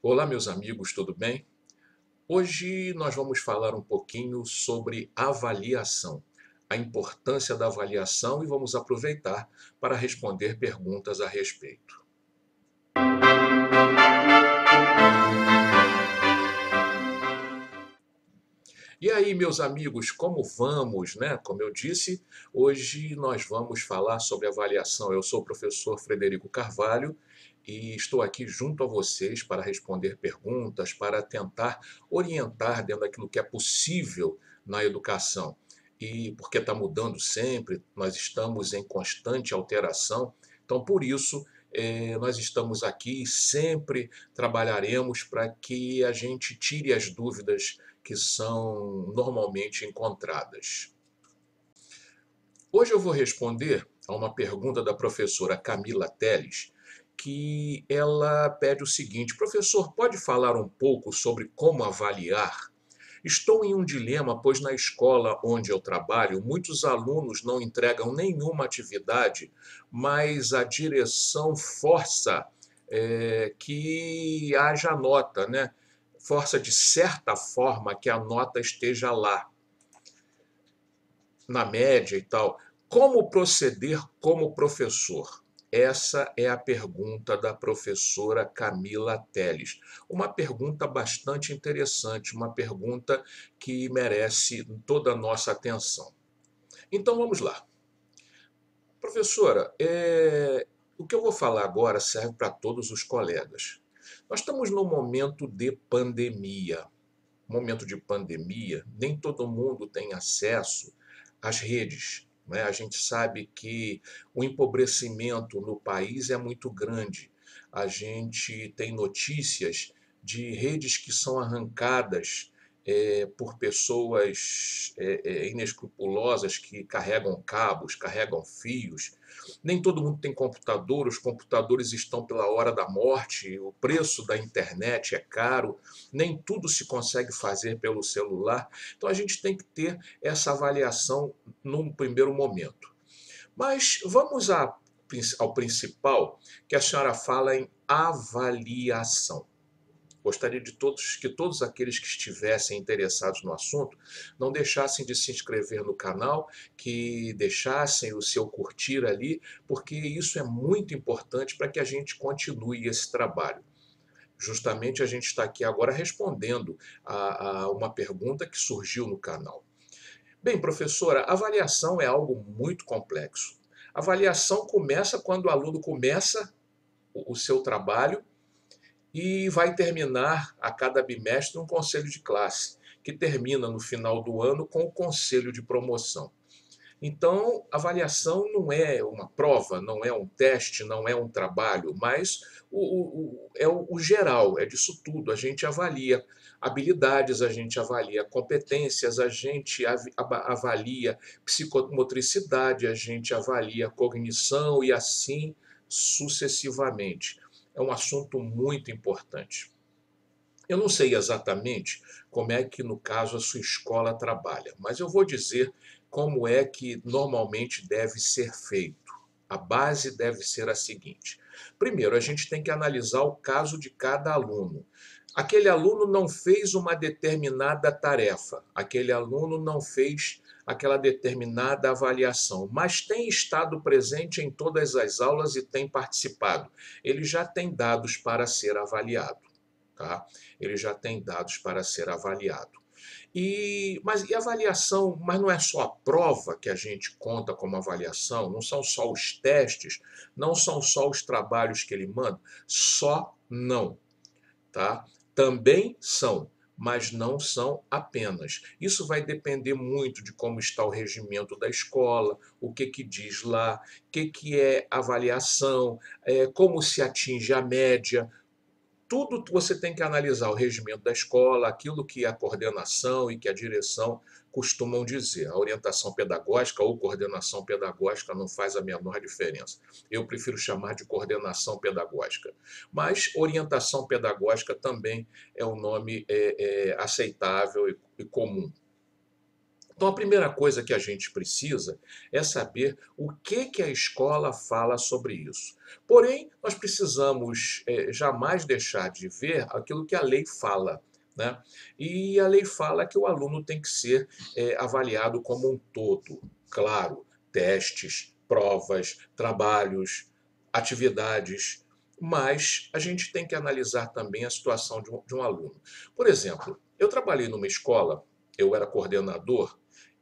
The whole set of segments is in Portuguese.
Olá, meus amigos, tudo bem? Hoje nós vamos falar um pouquinho sobre avaliação, a importância da avaliação e vamos aproveitar para responder perguntas a respeito. E aí, meus amigos, como vamos, né? Como eu disse, hoje nós vamos falar sobre avaliação. Eu sou o professor Frederico Carvalho e estou aqui junto a vocês para responder perguntas, para tentar orientar dentro daquilo que é possível na educação. E porque está mudando sempre, nós estamos em constante alteração, então por isso nós estamos aqui e sempre trabalharemos para que a gente tire as dúvidas que são normalmente encontradas. Hoje eu vou responder a uma pergunta da professora Camila Teles, que ela pede o seguinte: professor, pode falar um pouco sobre como avaliar? Estou em um dilema, pois na escola onde eu trabalho, muitos alunos não entregam nenhuma atividade, mas a direção força que haja nota, né? Força de certa forma que a nota esteja lá, na média e tal. Como proceder como professor? Essa é a pergunta da professora Camila Teles. Uma pergunta bastante interessante, uma pergunta que merece toda a nossa atenção. Então vamos lá. Professora, o que eu vou falar agora serve para todos os colegas. Nós estamos num momento de pandemia. Momento de pandemia, nem todo mundo tem acesso às redes, né? A gente sabe que o empobrecimento no país é muito grande. A gente tem notícias de redes que são arrancadas por pessoas inescrupulosas que carregam cabos, carregam fios. Nem todo mundo tem computador, os computadores estão pela hora da morte, o preço da internet é caro, nem tudo se consegue fazer pelo celular. Então a gente tem que ter essa avaliação num primeiro momento. Mas vamos ao principal, que a senhora fala em avaliação. Gostaria de que todos aqueles que estivessem interessados no assunto não deixassem de se inscrever no canal, que deixassem o seu curtir ali, porque isso é muito importante para que a gente continue esse trabalho. Justamente a gente está aqui agora respondendo a uma pergunta que surgiu no canal. Bem, professora, avaliação é algo muito complexo. Avaliação começa quando o aluno começa o seu trabalho e vai terminar a cada bimestre um conselho de classe, que termina no final do ano com o conselho de promoção. Então, avaliação não é uma prova, não é um teste, não é um trabalho, mas é o geral, é disso tudo. A gente avalia habilidades, a gente avalia competências, a gente avalia psicomotricidade, a gente avalia cognição e assim sucessivamente. É um assunto muito importante. Eu não sei exatamente como é que, no caso, a sua escola trabalha, mas eu vou dizer como é que normalmente deve ser feito. A base deve ser a seguinte: primeiro, a gente tem que analisar o caso de cada aluno. Aquele aluno não fez uma determinada tarefa, aquele aluno não fez aquela determinada avaliação, mas tem estado presente em todas as aulas e tem participado. Ele já tem dados para ser avaliado. Tá? Ele já tem dados para ser avaliado. E avaliação, mas não é só a prova que a gente conta como avaliação, não são só os testes, não são só os trabalhos que ele manda, só não, tá? Também são, mas não são apenas. Isso vai depender muito de como está o regimento da escola, o que diz lá, que é avaliação, como se atinge a média. Tudo você tem que analisar o regimento da escola, aquilo que a coordenação e que a direção costumam dizer. A orientação pedagógica ou coordenação pedagógica não faz a menor diferença. Eu prefiro chamar de coordenação pedagógica. Mas orientação pedagógica também é um nome aceitável e comum. Então, a primeira coisa que a gente precisa é saber o que que a escola fala sobre isso. Porém, nós precisamos jamais deixar de ver aquilo que a lei fala, né? E a lei fala que o aluno tem que ser avaliado como um todo. Claro, testes, provas, trabalhos, atividades, mas a gente tem que analisar também a situação de um aluno. Por exemplo, eu trabalhei numa escola, eu era coordenador,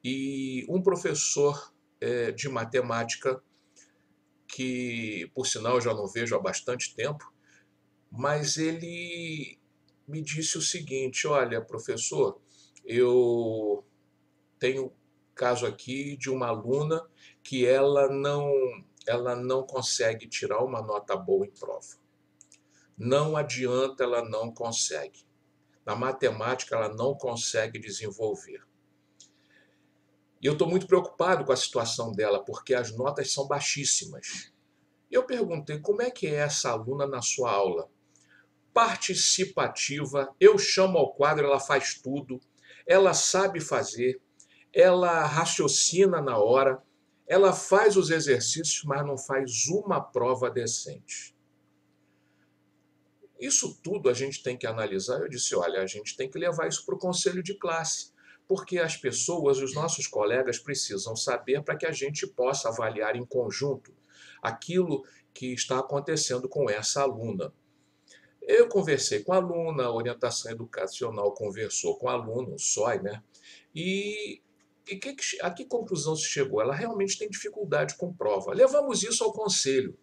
e um professor de matemática, que por sinal eu já não vejo há bastante tempo, mas ele me disse o seguinte: olha, professor, eu tenho caso aqui de uma aluna que ela não consegue tirar uma nota boa em prova. Não adianta, ela não consegue. Na matemática, ela não consegue desenvolver. E eu estou muito preocupado com a situação dela, porque as notas são baixíssimas. E eu perguntei como é que é essa aluna na sua aula. Participativa, eu chamo ao quadro, ela faz tudo, ela sabe fazer, ela raciocina na hora, ela faz os exercícios, mas não faz uma prova decente. Isso tudo a gente tem que analisar. Eu disse: olha, a gente tem que levar isso para o conselho de classe, porque as pessoas, os nossos colegas, precisam saber para que a gente possa avaliar em conjunto aquilo que está acontecendo com essa aluna. Eu conversei com a aluna, a orientação educacional conversou com o aluno, o SOI, né? E, a que conclusão se chegou? Ela realmente tem dificuldade com prova. Levamos isso ao conselho.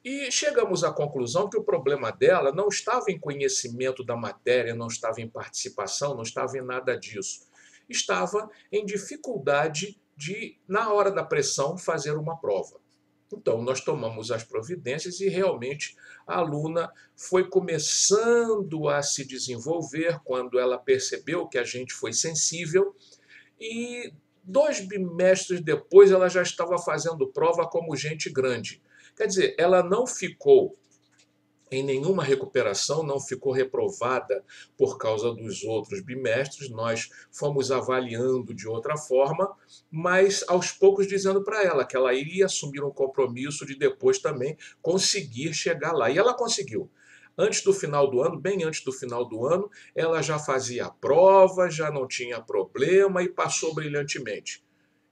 E chegamos à conclusão que o problema dela não estava em conhecimento da matéria, não estava em participação, não estava em nada disso. Estava em dificuldade de, na hora da pressão, fazer uma prova. Então, nós tomamos as providências e realmente a aluna foi começando a se desenvolver quando ela percebeu que a gente foi sensível e 2 bimestres depois ela já estava fazendo prova como gente grande. Quer dizer, ela não ficou em nenhuma recuperação, não ficou reprovada por causa dos outros bimestres, nós fomos avaliando de outra forma, mas aos poucos dizendo para ela que ela iria assumir um compromisso de depois também conseguir chegar lá. E ela conseguiu. Antes do final do ano, bem antes do final do ano, ela já fazia a prova, já não tinha problema e passou brilhantemente.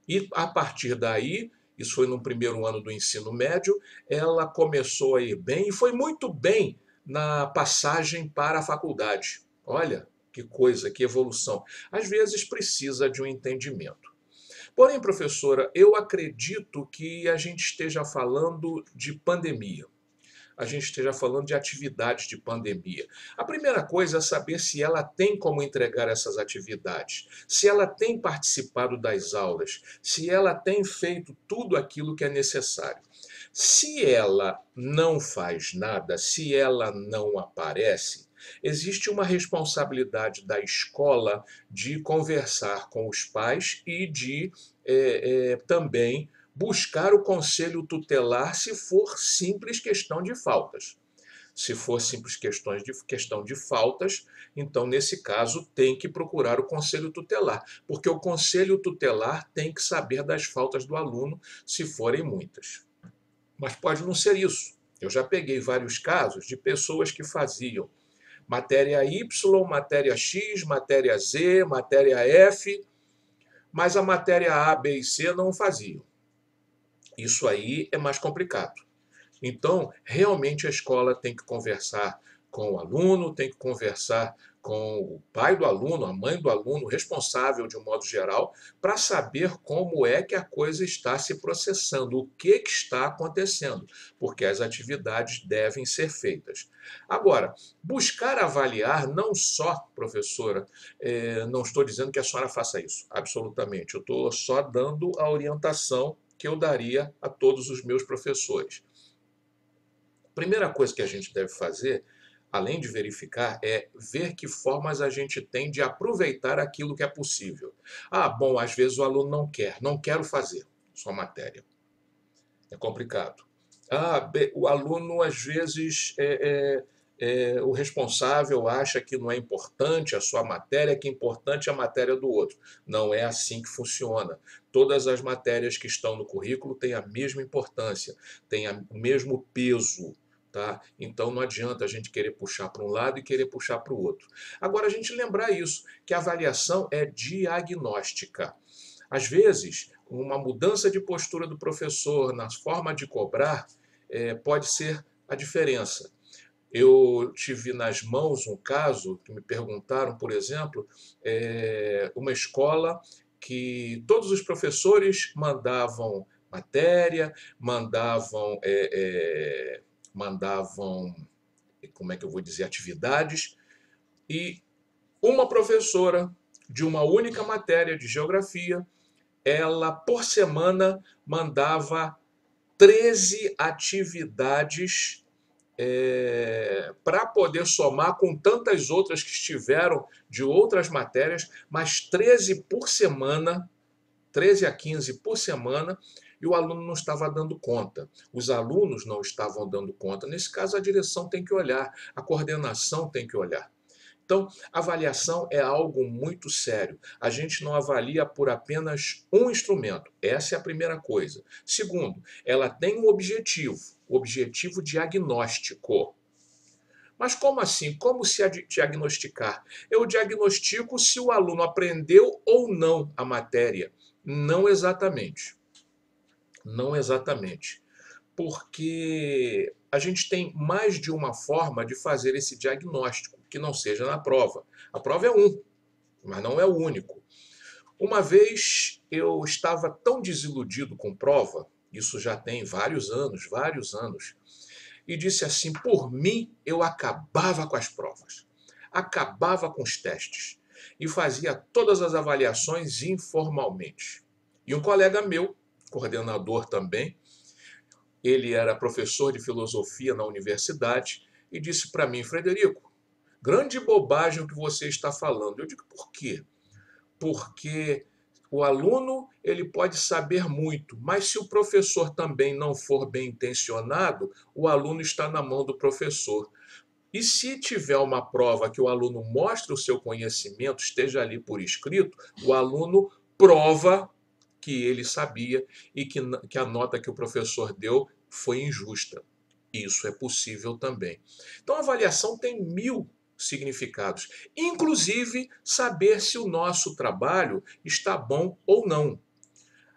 E a partir daí, isso foi no primeiro ano do ensino médio, ela começou a ir bem e foi muito bem na passagem para a faculdade. Olha que coisa, que evolução. Às vezes precisa de um entendimento. Porém, professora, eu acredito que a gente esteja falando de pandemia, a gente esteja falando de atividades de pandemia. A primeira coisa é saber se ela tem como entregar essas atividades, se ela tem participado das aulas, se ela tem feito tudo aquilo que é necessário. Se ela não faz nada, se ela não aparece, existe uma responsabilidade da escola de conversar com os pais e de também buscar o conselho tutelar se for simples questão de faltas. Se for simples questão de faltas, então, nesse caso, tem que procurar o conselho tutelar, porque o conselho tutelar tem que saber das faltas do aluno, se forem muitas. Mas pode não ser isso. Eu já peguei vários casos de pessoas que faziam matéria Y, matéria X, matéria Z, matéria F, mas a matéria A, B e C não faziam. Isso aí é mais complicado. Então, realmente a escola tem que conversar com o aluno, tem que conversar com o pai do aluno, a mãe do aluno, o responsável de um modo geral, para saber como é que a coisa está se processando, o que está acontecendo, porque as atividades devem ser feitas. Agora, buscar avaliar não só, professora, não estou dizendo que a senhora faça isso, absolutamente, eu estou só dando a orientação que eu daria a todos os meus professores. Primeira coisa que a gente deve fazer, além de verificar, é ver que formas a gente tem de aproveitar aquilo que é possível. Ah, bom, às vezes o aluno não quero fazer sua matéria. É complicado. Ah, o aluno às vezes o responsável acha que não é importante a sua matéria, que é importante a matéria do outro. Não é assim que funciona. Todas as matérias que estão no currículo têm a mesma importância, têm o mesmo peso. Tá? Então não adianta a gente querer puxar para um lado e querer puxar para o outro. Agora a gente lembrar isso, que a avaliação é diagnóstica. Às vezes, uma mudança de postura do professor na forma de cobrar pode ser a diferença. Eu tive nas mãos um caso que me perguntaram, por exemplo, uma escola que todos os professores mandavam matéria, mandavam, como é que eu vou dizer, atividades, e uma professora de uma única matéria de geografia, ela por semana mandava 13 atividades para poder somar com tantas outras que estiveram de outras matérias, mas 13 por semana, 13 a 15 por semana, e o aluno não estava dando conta. Os alunos não estavam dando conta. Nesse caso, a direção tem que olhar, a coordenação tem que olhar. Então, avaliação é algo muito sério. A gente não avalia por apenas um instrumento. Essa é a primeira coisa. Segundo, ela tem um objetivo, o objetivo diagnóstico. Mas como assim? Como se diagnosticar? Eu diagnostico se o aluno aprendeu ou não a matéria. Não exatamente. Não exatamente. Porque a gente tem mais de uma forma de fazer esse diagnóstico, que não seja na prova. A prova é um, mas não é o único. Uma vez eu estava tão desiludido com prova, isso já tem vários anos, e disse assim: por mim, eu acabava com as provas, acabava com os testes e fazia todas as avaliações informalmente. E um colega meu, coordenador também, ele era professor de filosofia na universidade e disse para mim: Frederico, grande bobagem o que você está falando. Eu digo: por quê? Porque o aluno ele pode saber muito, mas se o professor também não for bem intencionado, o aluno está na mão do professor. E se tiver uma prova que o aluno mostre o seu conhecimento, esteja ali por escrito, o aluno prova que ele sabia e que a nota que o professor deu foi injusta. Isso é possível também. Então, a avaliação tem 1000 significados, inclusive saber se o nosso trabalho está bom ou não.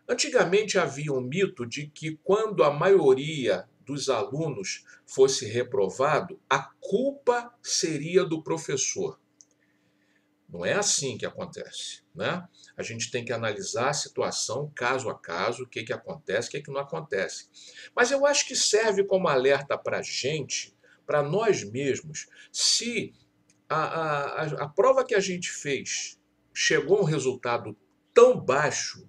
Antigamente havia um mito de que quando a maioria dos alunos fosse reprovado, a culpa seria do professor. Não é assim que acontece, né? A gente tem que analisar a situação caso a caso, o que que acontece, o que que não acontece. Mas eu acho que serve como alerta para a gente, para nós mesmos, se a prova que a gente fez chegou a um resultado tão baixo,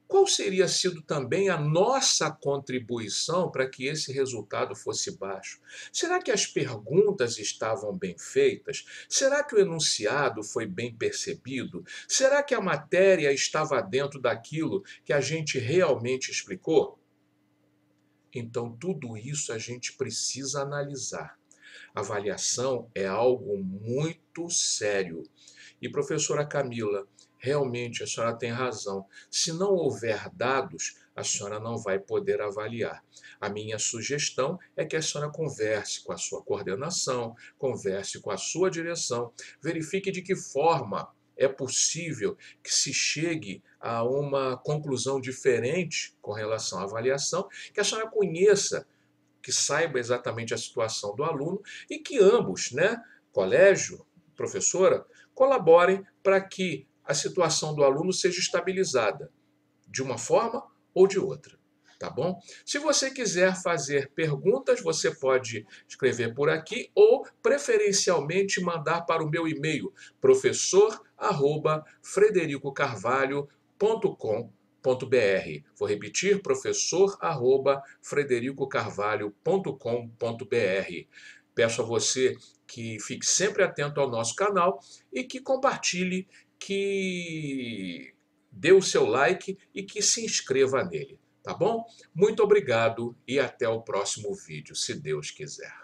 qual seria sido também a nossa contribuição para que esse resultado fosse baixo? Será que as perguntas estavam bem feitas? Será que o enunciado foi bem percebido? Será que a matéria estava dentro daquilo que a gente realmente explicou? Então, tudo isso a gente precisa analisar. Avaliação é algo muito sério. E, professora Camila, realmente a senhora tem razão. Se não houver dados, a senhora não vai poder avaliar. A minha sugestão é que a senhora converse com a sua coordenação, converse com a sua direção, verifique de que forma é possível que se chegue a uma conclusão diferente com relação à avaliação, que a senhora conheça, que saiba exatamente a situação do aluno e que ambos, né, colégio, professora, colaborem para que a situação do aluno seja estabilizada de uma forma ou de outra. Tá bom? Se você quiser fazer perguntas, você pode escrever por aqui ou, preferencialmente, mandar para o meu e-mail, professor@fredericocarvalho.com.br. Vou repetir, professor@fredericocarvalho.com.br. Peço a você que fique sempre atento ao nosso canal e que compartilhe, que dê o seu like e que se inscreva nele, tá bom? Muito obrigado e até o próximo vídeo, se Deus quiser.